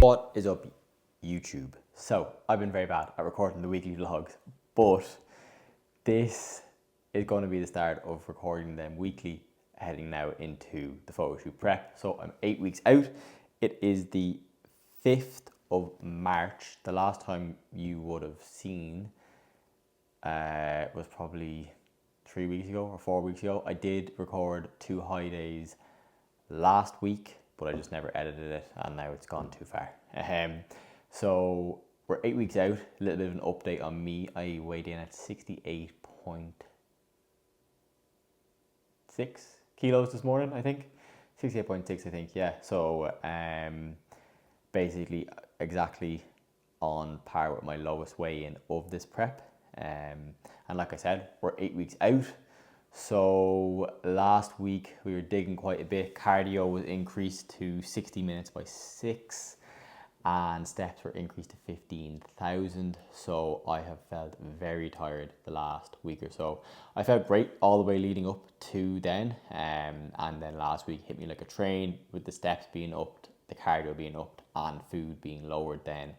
What is up, YouTube? So, I've been very bad at recording the weekly vlogs, but this is going to be the start of recording them weekly, heading now into the photo shoot prep. So, I'm 8 weeks out. It is the 5th of March. The last time you would have seen was probably 3 weeks ago or 4 weeks ago. I did record 2 high days last week, but I just never edited it, and now it's gone too far. So we're 8 weeks out. A little bit of an update on me. I weighed in at 68.6 kilos this morning, I think. 68.6, I think, yeah. So basically exactly on par with my lowest weigh-in of this prep. And like I said, we're 8 weeks out. So last week we were digging quite a bit. Cardio was increased to 60 minutes by 6 and steps were increased to 15,000. So I have felt very tired the last week or so. I felt great all the way leading up to then. And then last week hit me like a train with the steps being upped, the cardio being upped and food being lowered then.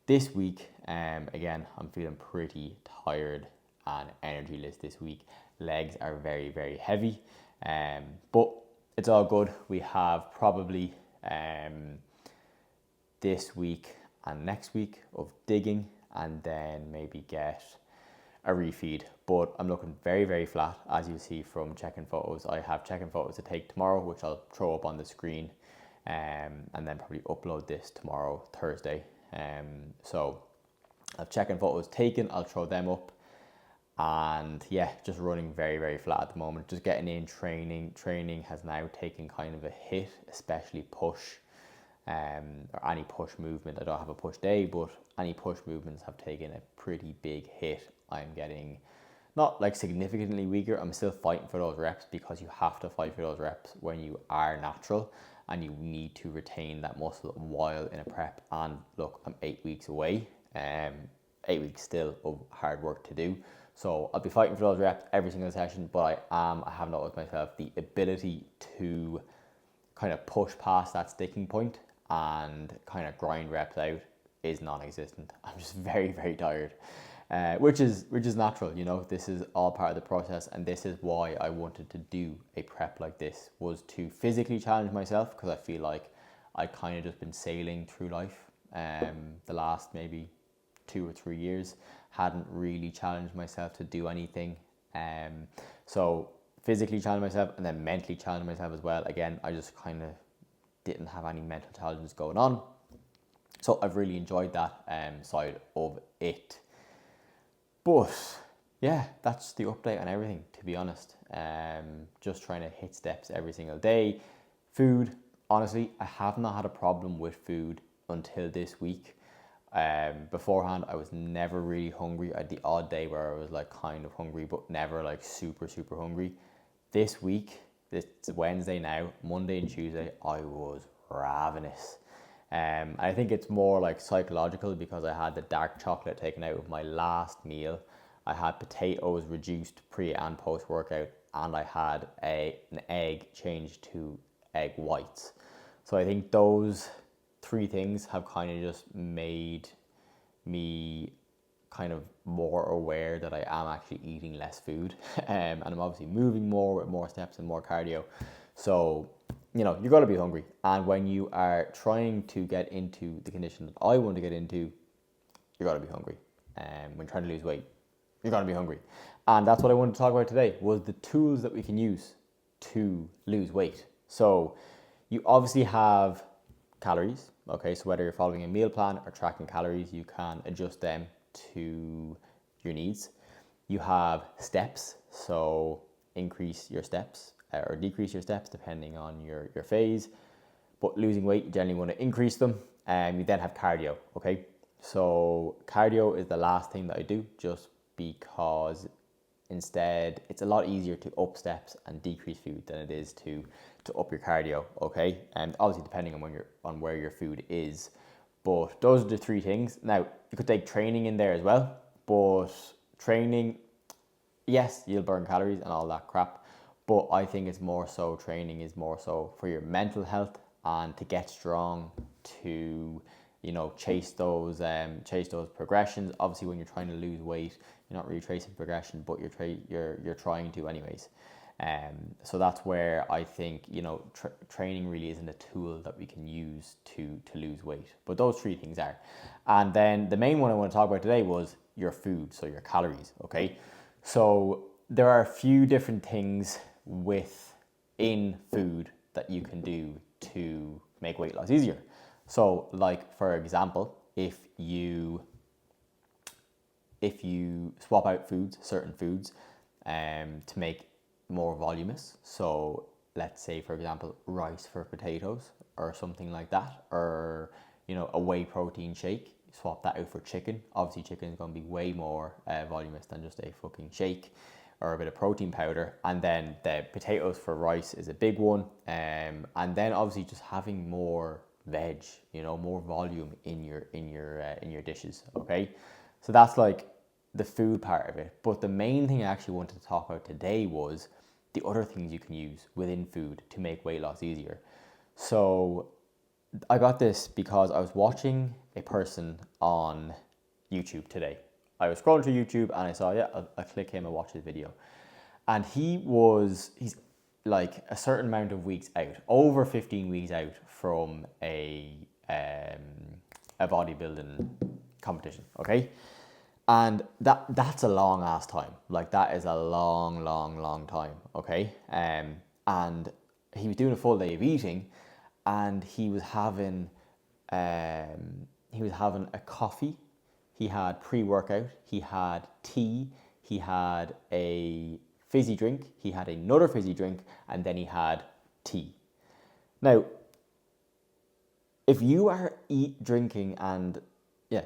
This week, again, I'm feeling pretty tired and energyless this week. Legs are very, very heavy, but it's all good. We have probably this week and next week of digging and then maybe get a refeed. But I'm looking very, very flat, as you see from checking photos. I have checking photos to take tomorrow, which I'll throw up on the screen, and then probably upload this tomorrow, Thursday. So I've checking photos taken, I'll throw them up. And yeah, just running very, very flat at the moment. Just getting in training has now taken kind of a hit, especially push, or any push movement. I don't have a push day, but any push movements have taken a pretty big hit. I'm getting not like significantly weaker. I'm still fighting for those reps, because you have to fight for those reps when you are natural and you need to retain that muscle while in a prep. And look, I'm 8 weeks away, 8 weeks still of hard work to do. So I'll be fighting for those reps every single session, but I have noticed myself the ability to kind of push past that sticking point and kind of grind reps out is non-existent. I'm just very, very tired, which is natural. You know, this is all part of the process, and this is why I wanted to do a prep like this, was to physically challenge myself, because I feel like I kind of just been sailing through life the last maybe 2 or 3 years. Hadn't really challenged myself to do anything. So physically challenge myself and then mentally challenge myself as well. Again, I just kind of didn't have any mental challenges going on. So I've really enjoyed that side of it. But yeah, that's the update on everything, to be honest. Just trying to hit steps every single day. Food, honestly, I have not had a problem with food until this week. Beforehand, I was never really hungry. I had the odd day where I was like kind of hungry, but never like super, super hungry. This week, it's Wednesday now, Monday and Tuesday, I was ravenous. I think it's more like psychological, because I had the dark chocolate taken out of my last meal. I had potatoes reduced pre and post workout, and I had an egg changed to egg whites. So I think those 3 things have kind of just made me kind of more aware that I am actually eating less food, and I'm obviously moving more with more steps and more cardio. So, you know, you're going to be hungry, and when you are trying to get into the condition that I want to get into, you're going to be hungry. When you're trying to lose weight, you're going to be hungry. And that's what I wanted to talk about today, was the tools that we can use to lose weight. So you obviously have calories. Okay, so whether you're following a meal plan or tracking calories, you can adjust them to your needs. You have steps, so increase your steps or decrease your steps depending on your phase. But losing weight, you generally want to increase them. And you then have cardio, okay? So cardio is the last thing that I do, just because instead it's a lot easier to up steps and decrease food than it is to up your cardio, okay? And obviously depending on where your food is. But those are the 3 things. Now, you could take training in there as well, but training, yes, you'll burn calories and all that crap, but I think it's more so, training is more so for your mental health and to get strong, to chase those progressions. Obviously, when you're trying to lose weight, you're not really chasing progression, but you're trying to anyways. So that's where I think training really isn't a tool that we can use to lose weight. But those three things are, and then the main one I want to talk about today was your food, so your calories. Okay, so there are a few different things within food that you can do to make weight loss easier. So, like for example, if you swap out certain foods, to make more voluminous. So let's say, for example, rice for potatoes or something like that, or a whey protein shake. Swap that out for chicken. Obviously, chicken is going to be way more voluminous than just a fucking shake or a bit of protein powder. And then the potatoes for rice is a big one. And then obviously just having more veg, more volume in your dishes. Okay, so that's like the food part of it. But the main thing I actually wanted to talk about today was the other things you can use within food to make weight loss easier. So I got this because I was watching a person on YouTube today. I was scrolling through YouTube and I saw, I'll click him and watch his video. And he's like a certain amount of weeks out, over 15 weeks out from a bodybuilding competition, okay? And that's a long ass time. Like that is a long time, okay? And he was doing a full day of eating, and he was having a coffee. He had pre-workout. He had tea. He had a fizzy drink. He had another fizzy drink, and then he had tea. Now, if you are drinking and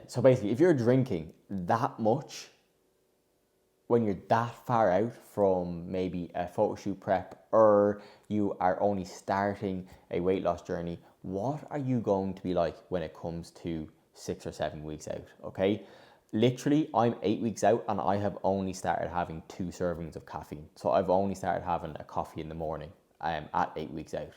so basically, if you're drinking that much when you're that far out from maybe a photo shoot prep, or you are only starting a weight loss journey, what are you going to be like when it comes to 6 or 7 weeks out? Okay, literally, I'm 8 weeks out and I have only started having 2 servings of caffeine. So I've only started having a coffee in the morning. At 8 weeks out.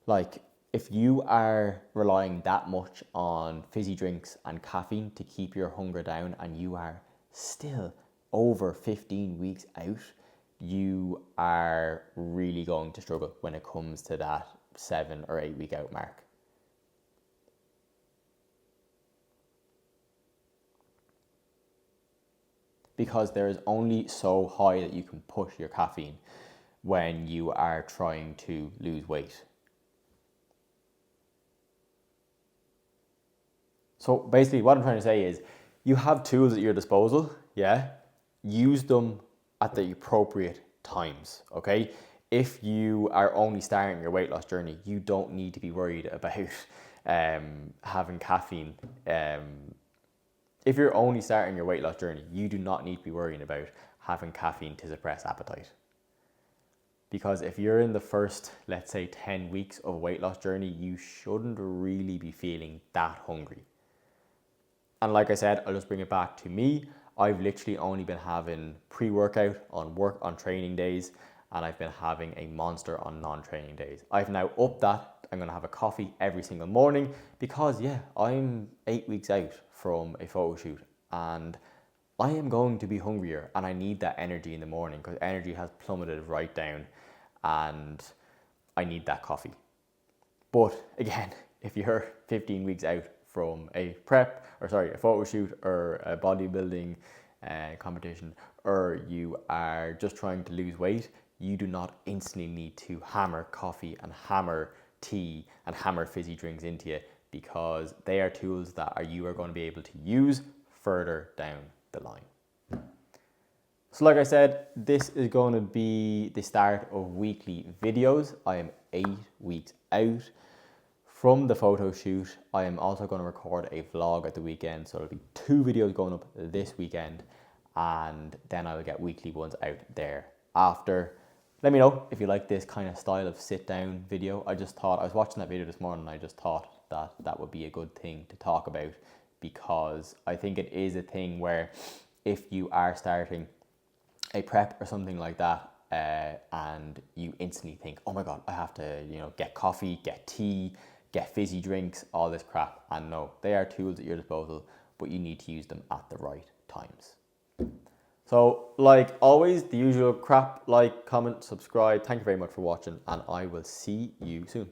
Like, if you are relying that much on fizzy drinks and caffeine to keep your hunger down, and you are still over 15 weeks out, you are really going to struggle when it comes to that 7 or 8 week out mark. Because there is only so high that you can push your caffeine when you are trying to lose weight. So basically what I'm trying to say is, you have tools at your disposal, use them at the appropriate times, okay? If you are only starting your weight loss journey, you don't need to be worried about having caffeine. If you're only starting your weight loss journey, you do not need to be worrying about having caffeine to suppress appetite. Because if you're in the first, let's say, 10 weeks of a weight loss journey, you shouldn't really be feeling that hungry. And like I said, I'll just bring it back to me. I've literally only been having pre-workout on training days, and I've been having a Monster on non-training days. I've now upped that. I'm gonna have a coffee every single morning because I'm 8 weeks out from a photo shoot, and I am going to be hungrier, and I need that energy in the morning because energy has plummeted right down, and I need that coffee. But again, if you're 15 weeks out from a photo shoot or a bodybuilding competition, or you are just trying to lose weight, you do not instantly need to hammer coffee and hammer tea and hammer fizzy drinks into you, because they are tools that you are going to be able to use further down the line. So like I said, this is going to be the start of weekly videos. I am 8 weeks out from the photo shoot. I am also going to record a vlog at the weekend, so there'll be 2 videos going up this weekend, and then I will get weekly ones out there after. Let me know if you like this kind of style of sit down video. I was watching that video this morning, and I just thought that would be a good thing to talk about, because I think it is a thing where if you are starting a prep or something like that, and you instantly think, oh my God, I have to, get coffee, get tea, get fizzy drinks, all this crap. And no, they are tools at your disposal, but you need to use them at the right times. So, like always, the usual crap, like, comment, subscribe. Thank you very much for watching, and I will see you soon.